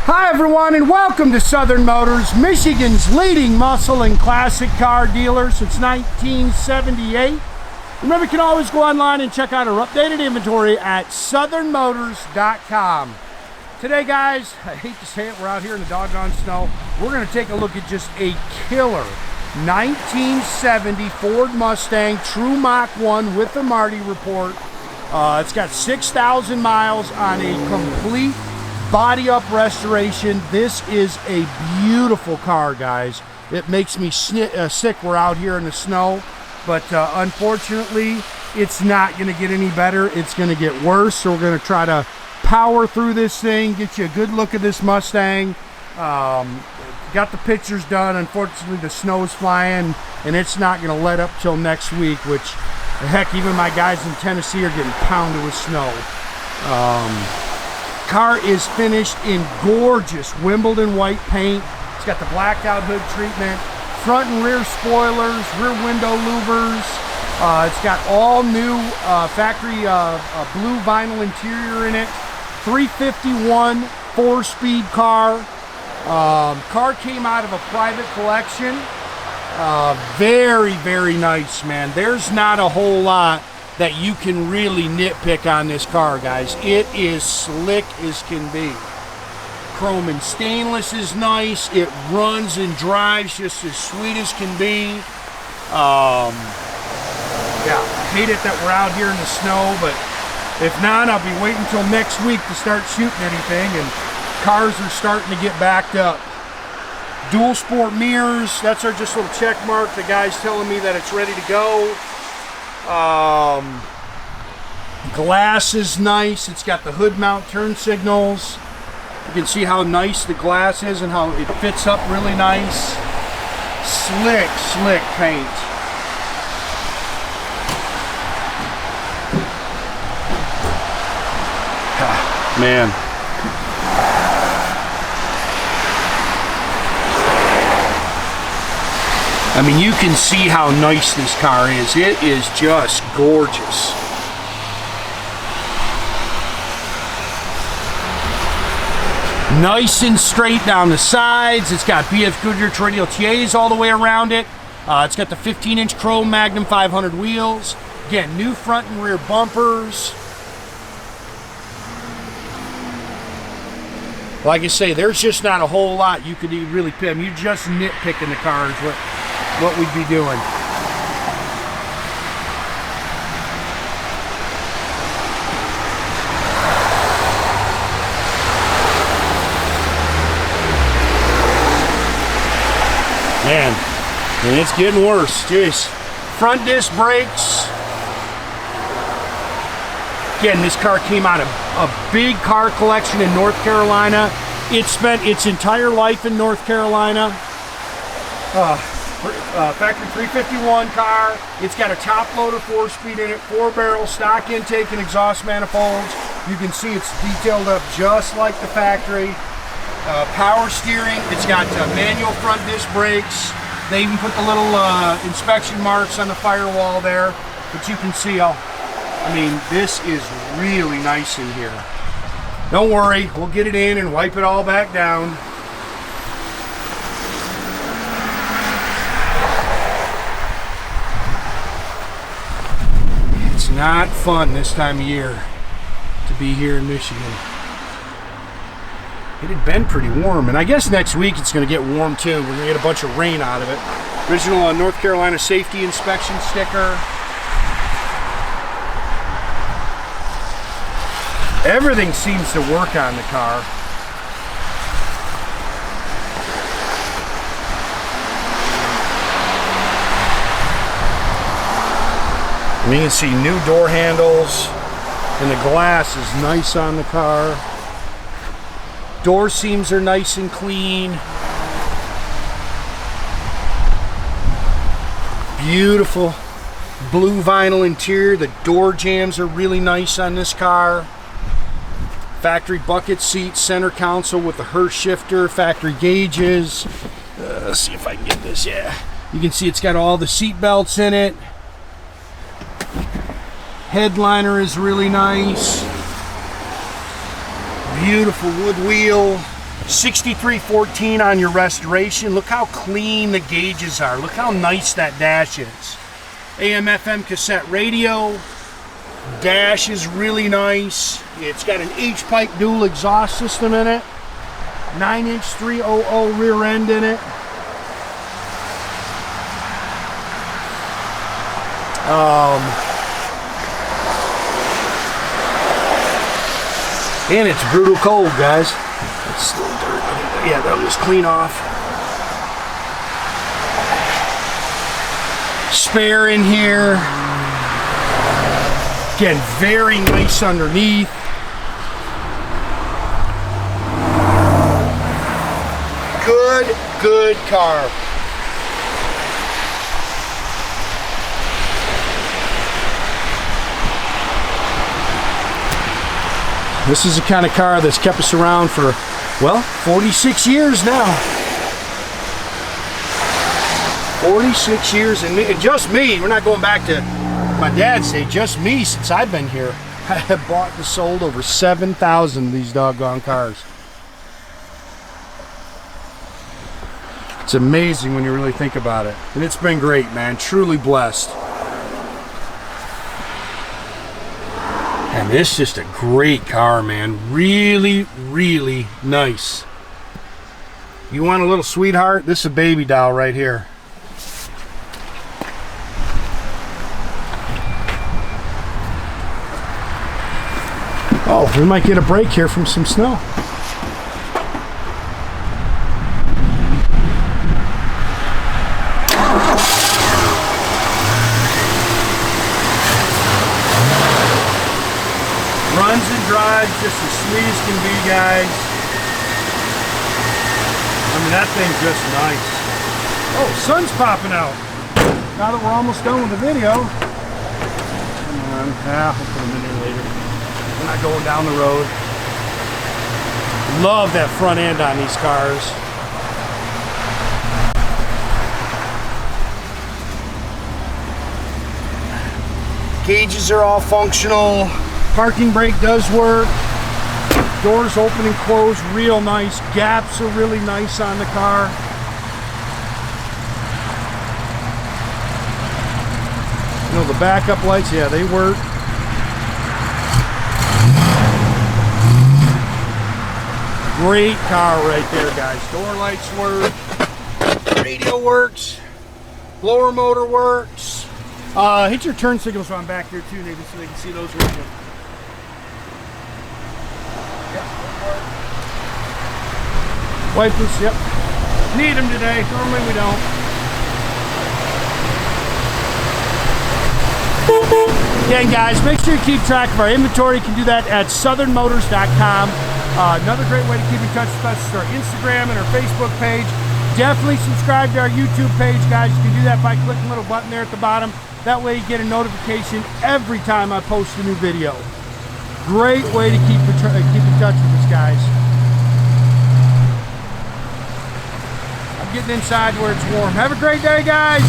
Hi everyone, and welcome to Southern Motors, Michigan's leading muscle and classic car dealer since 1978. Remember, you can always go online and check out our updated inventory at southernmotors.com. Today, guys, I hate to say it, we're out here in the doggone snow. We're going to take a look at just a killer 1970 Ford Mustang, true Mach 1 with the Marti Report. It's got 6,000 miles on a complete body up restoration. This is a beautiful car, guys. It makes me sick. We're out here in the snow, but unfortunately it's not going to get any better. It's going to get worse, so we're going to try to power through this thing, get you a good look at this Mustang. Got the pictures done. Unfortunately the snow's flying and it's not going to let up till next week, which heck, even my guys in Tennessee are getting pounded with snow. Car is finished in gorgeous Wimbledon white paint. It's got the blacked out hood treatment, front and rear spoilers, rear window louvers. It's got all new factory blue vinyl interior in it. 351 4-speed car. Car came out of a private collection. Very, very nice, man. There's not a whole lot that you can really nitpick on this car, guys. It is slick as can be. Chrome and stainless is nice. It runs and drives just as sweet as can be. Yeah, I hate it that we're out here in the snow, but if not, I'll be waiting until next week to start shooting anything, and cars are starting to get backed up. Dual sport mirrors, that's our just little check mark. The guy's telling me that it's ready to go. Glass is nice. It's got the hood mount turn signals. You can see how nice the glass is and how it fits up really nice. Slick, slick paint. Man. I mean, you can see how nice this car is. It is just gorgeous. Nice and straight down the sides. It's got BF Goodrich Radial T's all the way around it. It's got the 15-inch chrome Magnum 500 wheels. Again, new front and rear bumpers. Like I say, there's just not a whole lot you could really pick. I mean, you're just nitpicking the cars. What we'd be doing. Man, and it's getting worse. Jeez. Front disc brakes. Again, this car came out of a big car collection in North Carolina. It spent its entire life in North Carolina. Factory 351 car. It's got a top loader 4-speed in it, 4-barrel stock intake and exhaust manifolds. You can see it's detailed up just like the factory. Power steering. It's got manual front disc brakes. They even put the little inspection marks on the firewall there, but you can see how, I mean, this is really nice in here. Don't worry, we'll get it in and wipe it all back down. It's not fun this time of year to be here in Michigan. It had been pretty warm, and I guess next week it's going to get warm too. We're going to get a bunch of rain out of it. Original North Carolina safety inspection sticker. Everything seems to work on the car. And you can see new door handles, and the glass is nice on the car. Door seams are nice and clean. Beautiful blue vinyl interior. The door jambs are really nice on this car. Factory bucket seats, center console with the Hurst shifter, factory gauges. Let's see if I can get this. Yeah, you can see it's got all the seat belts in it. Headliner is really nice. Beautiful wood wheel. 6314 on your restoration. Look how clean the gauges are. Look how nice that dash is. AM/FM cassette radio. Dash is really nice. It's got an H-pipe dual exhaust system in it. 9-inch 300 rear end in it. And it's brutal cold, guys. It's still dirt. Yeah, that'll just clean off. Spare in here. Again, very nice underneath. Good car. This is the kind of car that's kept us around for, well, 46 years now. 46 years, and just me. We're not going back to my dad's day. Just me since I've been here. I have bought and sold over 7,000 of these doggone cars. It's amazing when you really think about it. And it's been great, man. Truly blessed. And this is just a great car, man. Really, really nice. You want a little sweetheart? This is a baby doll right here. Oh, we might get a break here from some snow. Runs and drives just as sweet as can be, guys. I mean, that thing's just nice. Oh, sun's popping out. Now that we're almost done with the video. Come on. I'll put them in there later. We're not going down the road. Love that front end on these cars. Gauges are all functional. Parking brake does work. Doors open and close real nice. Gaps are really nice on the car. You know, the backup lights, yeah, they work. Great car right there, guys. Door lights work. Radio works. Blower motor works. Hit your turn signals on back here too, maybe, so they can see those working. Wipers, yep. Need them today. Normally we don't. Again, guys, make sure you keep track of our inventory. You can do that at southernmotors.com. Another great way to keep in touch with us is our Instagram and our Facebook page. Definitely subscribe to our YouTube page, guys. You can do that by clicking the little button there at the bottom. That way you get a notification every time I post a new video. Great way to keep in touch with us, guys. I'm getting inside where it's warm. Have a great day, guys.